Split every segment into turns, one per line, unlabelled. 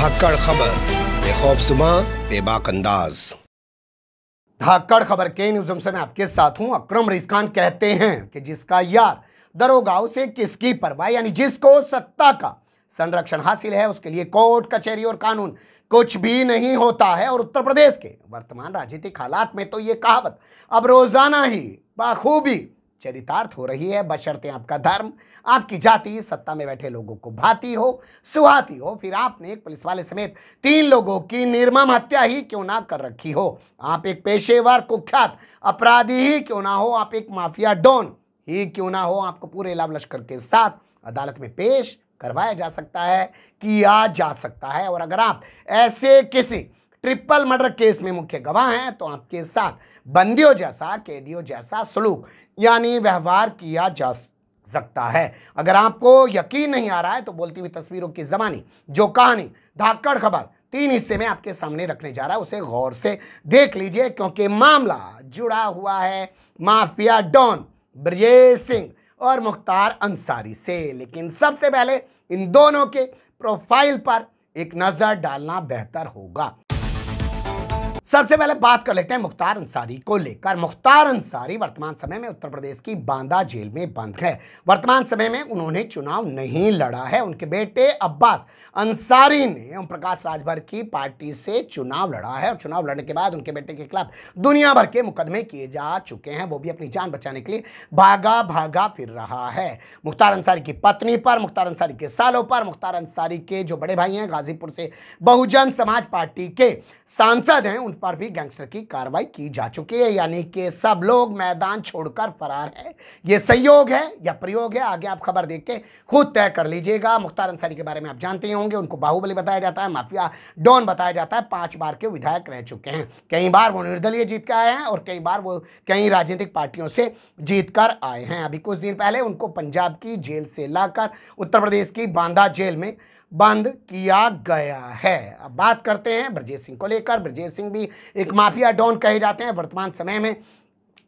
धाकड़ खबर, बेखौफसुमा बेबाक अंदाज। धाकड़ खबर के न्यूज़ रूम से मैं आपके साथ हूं। अकरम रईस खान कहते हैं कि जिसका यार दरोगा उसे किसकी परवाह, यानी जिसको सत्ता का संरक्षण हासिल है उसके लिए कोर्ट कचहरी और कानून कुछ भी नहीं होता है। और उत्तर प्रदेश के वर्तमान राजनीतिक हालात में तो ये कहावत अब रोजाना ही बखूबी चरितार्थ हो रही है, बशर्ते आपका धर्म, आपकी जाति सत्ता में बैठे लोगों को भाती हो, सुहाती हो, फिर आपने एक पुलिस वाले समेत 3 लोगों की निर्मम हत्या ही क्यों ना कर रखी हो, आप एक पेशेवर कुख्यात अपराधी ही क्यों ना हो, आप एक माफिया डॉन ही क्यों ना हो, आपको पूरे लाव लश्कर के साथ अदालत में पेश करवाया जा सकता है, किया जा सकता है। और अगर आप ऐसे किसी ट्रिपल मर्डर केस में मुख्य गवाह हैं तो आपके साथ बंदियों जैसा, कैदियों जैसा सलूक यानी व्यवहार किया जा सकता है। अगर आपको यकीन नहीं आ रहा है तो बोलती हुई तस्वीरों की ज़बानी जो कहानी धाकड़ खबर 3 हिस्से में आपके सामने रखने जा रहा है उसे गौर से देख लीजिए, क्योंकि मामला जुड़ा हुआ है माफिया डॉन ब्रजेश सिंह और मुख्तार अंसारी से। लेकिन सबसे पहले इन दोनों के प्रोफाइल पर एक नजर डालना बेहतर होगा। सबसे पहले बात कर लेते हैं मुख्तार अंसारी को लेकर। मुख्तार अंसारी वर्तमान समय में उत्तर प्रदेश की बांदा जेल में बंद है। वर्तमान समय में उन्होंने चुनाव नहीं लड़ा है। उनके बेटे अब्बास अंसारी ने ओम प्रकाश राजभर की पार्टी से चुनाव लड़ा है और चुनाव लड़ने के बाद उनके बेटे के खिलाफ दुनिया भर के मुकदमे किए जा चुके हैं। वो भी अपनी जान बचाने के लिए भागा फिर रहा है। मुख्तार अंसारी की पत्नी पर, मुख्तार अंसारी के सालों पर, मुख्तार अंसारी के जो बड़े भाई हैं गाजीपुर से बहुजन समाज पार्टी के सांसद हैं पर भी गैंगस्टर की कार्रवाई की जा चुकी है, यानी कि सब लोग मैदान छोड़कर फरार है। ये संयोग है या प्रयोग है, आगे आप खबर देख के खुद तय कर लीजिएगा। मुख्तार अंसारी के बारे में आप जानते ही होंगे, उनको बाहुबली बताया जाता है, माफिया डॉन बताया जाता है। 5 बार के विधायक रह चुके हैं। कई बार वो निर्दलीय जीत कर आए हैं और कई बार वो कई राजनीतिक पार्टियों से जीत कर आए हैं। अभी कुछ दिन पहले उनको पंजाब की जेल से लाकर उत्तर प्रदेश की बांदा जेल में बंद किया गया है। अब बात करते हैं ब्रजेश सिंह को लेकर। ब्रजेश सिंह भी एक माफिया डॉन कहे जाते हैं। वर्तमान समय में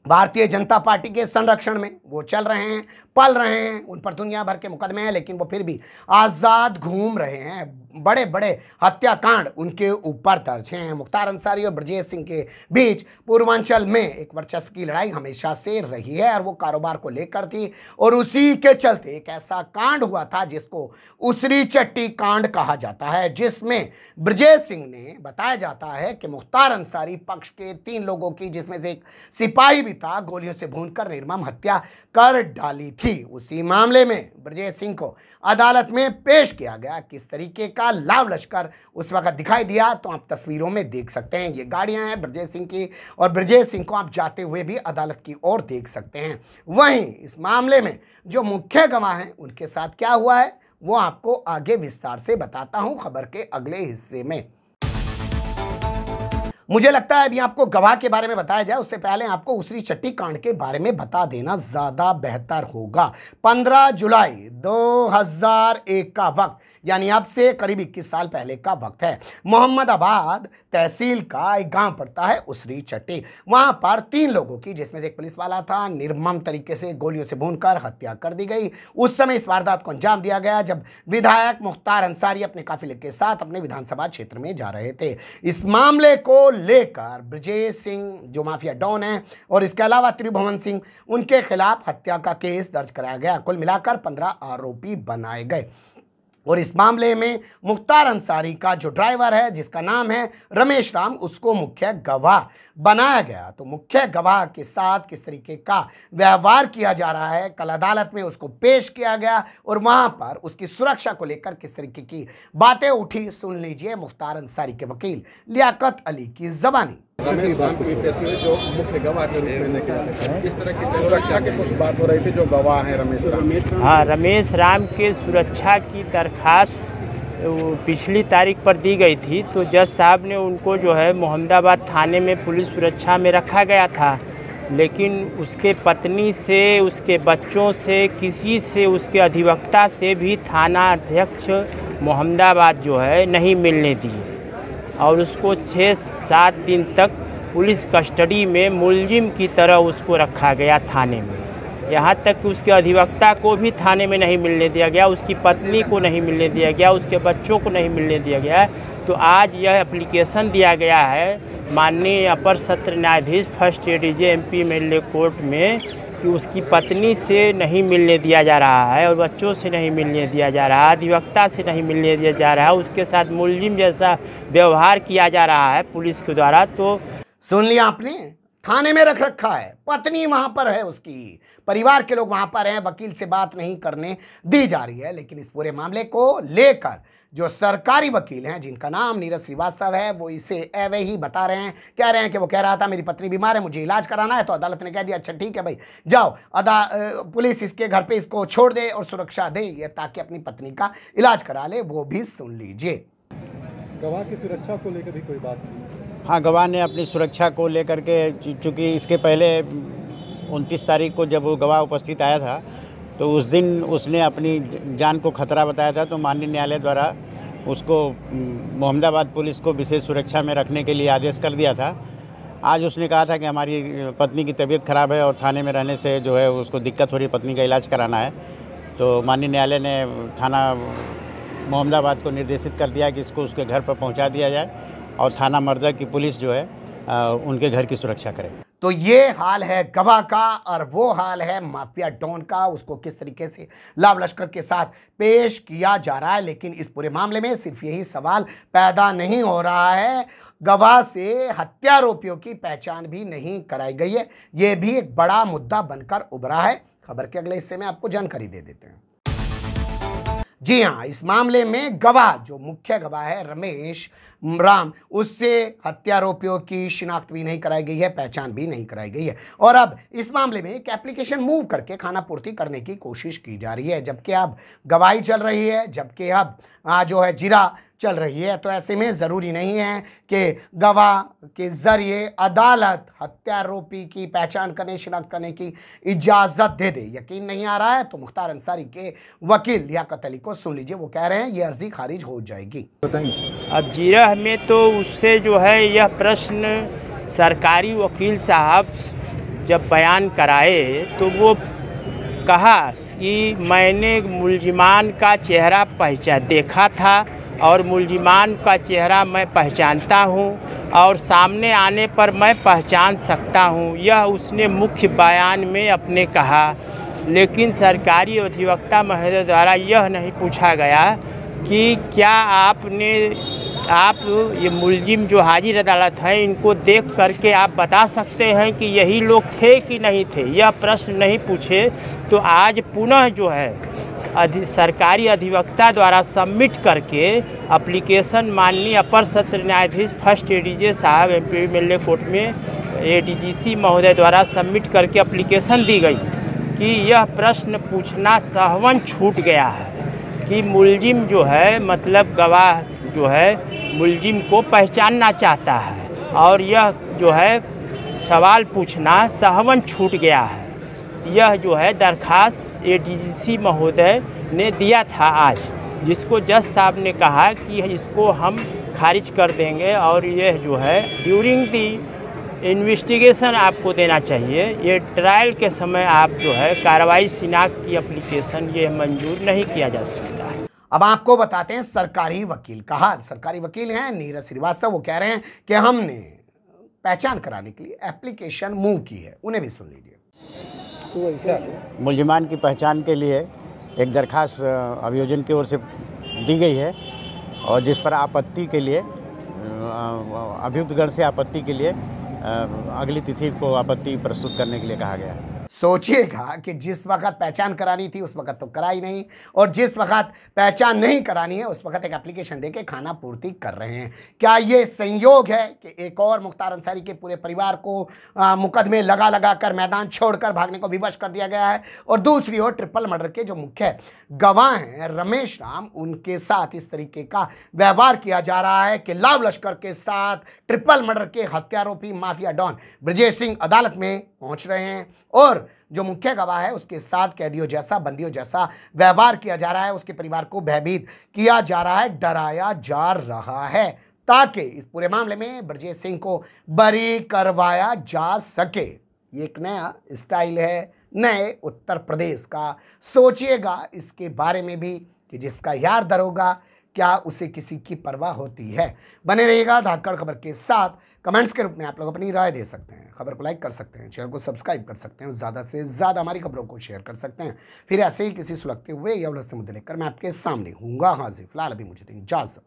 भारतीय जनता पार्टी के संरक्षण में वो चल रहे हैं, पल रहे हैं, उन पर दुनिया भर के मुकदमे हैं, लेकिन वो फिर भी आज़ाद घूम रहे हैं। बड़े बड़े हत्याकांड उनके ऊपर दर्ज हैं। मुख्तार अंसारी और ब्रजेश सिंह के बीच पूर्वांचल में एक वर्चस्व की लड़ाई हमेशा से रही है और वो कारोबार को लेकर थी। और उसी के चलते एक ऐसा कांड हुआ था जिसको उसरी चट्टी कांड कहा जाता है, जिसमें ब्रजेश सिंह ने बताया जाता है कि मुख्तार अंसारी पक्ष के 3 लोगों की, जिसमें से एक सिपाही भी था, गोलियों से भूनकर निर्मम हत्या कर डाली थी। उसी मामले में ब्रजेश सिंह को अदालत में पेश किया गया। किस तरीके का लाव लश्कर उस वक्त दिखाई दिया तो आप तस्वीरों में देख सकते हैं। ये गाड़ियां हैं ब्रजेश सिंह की और ब्रजेश सिंह को आप जाते हुए भी अदालत की ओर देख सकते हैं। वहीं इस मामले में जो मुख्य गवाह हैं उनके साथ क्या हुआ है वो आपको आगे विस्तार से बताता हूं खबर के अगले हिस्से में। मुझे लगता है अभी आपको गवाह के बारे में बताया जाए उससे पहले आपको उसरी चट्टी कांड के बारे में बता देना ज्यादा बेहतर होगा। 15 जुलाई 2001 का वक्त, यानी अब से करीब 21 साल पहले का वक्त है। मोहम्मदाबाद तहसील का एक गांव पड़ता है उसरी चट्टी। वहां पर 3 लोगों की, जिसमें से एक पुलिस वाला था, निर्मम तरीके से गोलियों से भूनकर हत्या कर दी गई। उस समय इस वारदात को अंजाम दिया गया जब विधायक मुख्तार अंसारी अपने काफिले के साथ अपने विधानसभा क्षेत्र में जा रहे थे। इस मामले को लेकर ब्रजेश सिंह जो माफिया डॉन है और इसके अलावा त्रिभुवन सिंह, उनके खिलाफ हत्या का केस दर्ज कराया गया। कुल मिलाकर 15 आरोपी बनाए गए और इस मामले में मुख्तार अंसारी का जो ड्राइवर है जिसका नाम है रमेश राम, उसको मुख्य गवाह बनाया गया। तो मुख्य गवाह के साथ किस तरीके का व्यवहार किया जा रहा है, कल अदालत में उसको पेश किया गया और वहां पर उसकी सुरक्षा को लेकर किस तरीके की बातें उठी, सुन लीजिए मुख्तार अंसारी के वकील लियाकत अली की ज़बानी।
रमेश राम की तस्वीर जो मुख्य गवाह के रूप में किस तरह की सुरक्षा की कुछ बात हो रही थी, जो गवाह है रमेश राम।
हाँ, रमेश राम के सुरक्षा की दरखास्त पिछली तारीख पर दी गई थी, तो जज साहब ने उनको जो है मोहम्मदाबाद थाने में पुलिस सुरक्षा में रखा गया था, लेकिन उसके पत्नी से, उसके बच्चों से, किसी से, उसके अधिवक्ता से भी थाना अध्यक्ष मोहम्मदाबाद जो है नहीं मिलने दिए और उसको 6-7 दिन तक पुलिस कस्टडी में मुलजिम की तरह उसको रखा गया थाने में। यहाँ तक कि उसके अधिवक्ता को भी थाने में नहीं मिलने दिया गया, उसकी पत्नी को नहीं मिलने दिया गया, उसके बच्चों को नहीं मिलने दिया गया है। तो आज यह एप्लीकेशन दिया गया है माननीय अपर सत्र न्यायाधीश first ADJ MP MLA court में कि उसकी पत्नी से नहीं मिलने दिया जा रहा है और बच्चों से नहीं मिलने दिया जा रहा है, अधिवक्ता से नहीं मिलने दिया जा रहा है, उसके साथ मुलजिम जैसा व्यवहार किया जा रहा है पुलिस के द्वारा। तो
सुन लिया आपने, थाने में रख रखा है, पत्नी वहां पर है, उसकी परिवार के लोग वहां पर हैं, वकील से बात नहीं करने दी जा रही है। लेकिन इस पूरे मामले को लेकर जो सरकारी वकील हैं जिनका नाम नीरज श्रीवास्तव है, वो इसे एवे ही बता रहे हैं, कह रहे हैं कि वो कह रहा था मेरी पत्नी बीमार है, मुझे इलाज कराना है, तो अदालत ने कह दिया अच्छा ठीक है भाई जाओ, पुलिस इसके घर पे इसको छोड़ दे और सुरक्षा दे ये ताकि अपनी पत्नी का इलाज करा ले। वो भी सुन लीजिए।
गवाह की सुरक्षा को लेकर भी कोई बात नहीं?
हाँ, गवाह ने अपनी सुरक्षा को लेकर के, चूँकि इसके पहले 29 तारीख को जब वो गवाह उपस्थित आया था तो उस दिन उसने अपनी जान को खतरा बताया था, तो माननीय न्यायालय द्वारा उसको मोहम्मदाबाद पुलिस को विशेष सुरक्षा में रखने के लिए आदेश कर दिया था। आज उसने कहा था कि हमारी पत्नी की तबीयत ख़राब है और थाने में रहने से जो है उसको दिक्कत हो रही है, पत्नी का इलाज कराना है। तो माननीय न्यायालय ने थाना मोहम्मदाबाद को निर्देशित कर दिया कि इसको उसके घर पर पहुंचा दिया जाए और थाना मर्दा की पुलिस जो है उनके घर की सुरक्षा करे।
तो ये हाल है गवाह का और वो हाल है माफिया डॉन का, उसको किस तरीके से लाव लश्कर के साथ पेश किया जा रहा है। लेकिन इस पूरे मामले में सिर्फ यही सवाल पैदा नहीं हो रहा है, गवाह से हत्यारोपियों की पहचान भी नहीं कराई गई है, ये भी एक बड़ा मुद्दा बनकर उभरा है। खबर के अगले हिस्से में आपको जानकारी दे देते हैं। जी हाँ, इस मामले में गवाह जो मुख्य गवाह है रमेश राम, उससे हत्यारोपियों की शिनाख्त भी नहीं कराई गई है, पहचान भी नहीं कराई गई है। और अब इस मामले में एक एप्लीकेशन मूव करके खानापूर्ति करने की कोशिश की जा रही है, जबकि अब गवाही चल रही है, जबकि अब जो है जिरा चल रही है। तो ऐसे में ज़रूरी नहीं है कि गवाह के ज़रिए अदालत हत्यारोपी की पहचान करने, शिनाख्त करने की इजाज़त दे दे। यकीन नहीं आ रहा है तो मुख्तार अंसारी के वकील लियाकत अली को सुन लीजिए, वो कह रहे हैं ये अर्जी खारिज हो जाएगी।
अब जीरा में तो उससे जो है यह प्रश्न सरकारी वकील साहब जब बयान कराए तो वो कहा कि मैंने मुलजिमान का चेहरा देखा था और मुलजिमान का चेहरा मैं पहचानता हूं और सामने आने पर मैं पहचान सकता हूं, यह उसने मुख्य बयान में अपने कहा। लेकिन सरकारी अधिवक्ता महोदय द्वारा यह नहीं पूछा गया कि क्या आप ये मुलजिम जो हाजिर अदालत है इनको देख करके आप बता सकते हैं कि यही लोग थे कि नहीं थे, यह प्रश्न नहीं पूछे। तो आज पुनः जो है सरकारी अधिवक्ता द्वारा सबमिट करके एप्लीकेशन माननीय अपर सत्र न्यायाधीश फर्स्ट एडीजे साहब एमपी एमएलए कोर्ट में एडीजीसी महोदय द्वारा सबमिट करके एप्लीकेशन दी गई कि यह प्रश्न पूछना सहवन छूट गया है कि मुलजिम जो है मतलब गवाह जो है मुलजिम को पहचानना चाहता है और यह जो है सवाल पूछना सहवन छूट गया है। यह जो है दरखास्त एडीजीसी महोदय ने दिया था आज, जिसको जज साहब ने कहा कि इसको हम खारिज कर देंगे और यह जो है ड्यूरिंग दी इन्वेस्टिगेशन आपको देना चाहिए, ये ट्रायल के समय आप जो है कार्रवाई शिनाख्त की एप्लीकेशन ये मंजूर नहीं किया जा सकता है।
अब आपको बताते हैं सरकारी वकील का हाल। सरकारी वकील हैं नीरज श्रीवास्तव, वो कह रहे हैं कि हमने पहचान कराने के लिए एप्लीकेशन मूव की है, उन्हें भी सुन लीजिए।
मुलजिमान की पहचान के लिए एक दरखास्त अभियोजन की ओर से दी गई है और जिस पर आपत्ति के लिए अभियुक्तगण से आपत्ति के लिए अगली तिथि को आपत्ति प्रस्तुत करने के लिए कहा गया है।
सोचिएगा कि जिस वक्त पहचान करानी थी उस वक्त तो कराई नहीं, और जिस वक्त पहचान नहीं करानी है उस वक्त एक एप्लीकेशन देके खाना पूर्ति कर रहे हैं। क्या ये संयोग है कि एक और मुख्तार अंसारी के पूरे परिवार को मुकदमे लगा कर मैदान छोड़कर भागने को विवश कर दिया गया है, और दूसरी ओर ट्रिपल मर्डर के जो मुख्य गवाह हैं रमेश राम, उनके साथ इस तरीके का व्यवहार किया जा रहा है कि लाव लश्कर के साथ ट्रिपल मर्डर के हत्यारोपी माफिया डॉन ब्रजेश सिंह अदालत में पहुंच रहे हैं और जो मुख्य गवाह है उसके साथ कैदियों जैसा, बंदियों जैसा व्यवहार किया जा रहा है, उसके परिवार को भयभीत किया जा रहा है, डराया जा रहा है ताकि इस पूरे मामले में ब्रजेश सिंह को बरी करवाया जा सके। ये एक नया स्टाइल है, नए उत्तर प्रदेश का। सोचिएगा इसके बारे में भी कि जिसका यार दरोगा, क्या उसे किसी की परवाह होती है। बने रहिएगा धाकड़ खबर के साथ। कमेंट्स के रूप में आप लोग अपनी राय दे सकते हैं, खबर को लाइक कर सकते हैं, चैनल को सब्सक्राइब कर सकते हैं, ज़्यादा से ज़्यादा हमारी खबरों को शेयर कर सकते हैं। फिर ऐसे ही किसी सुलगते हुए या उलझते मुद्दे लेकर मैं आपके सामने हूँगा हाजिर। फिलहाल अभी मुझे दें इजाज़त।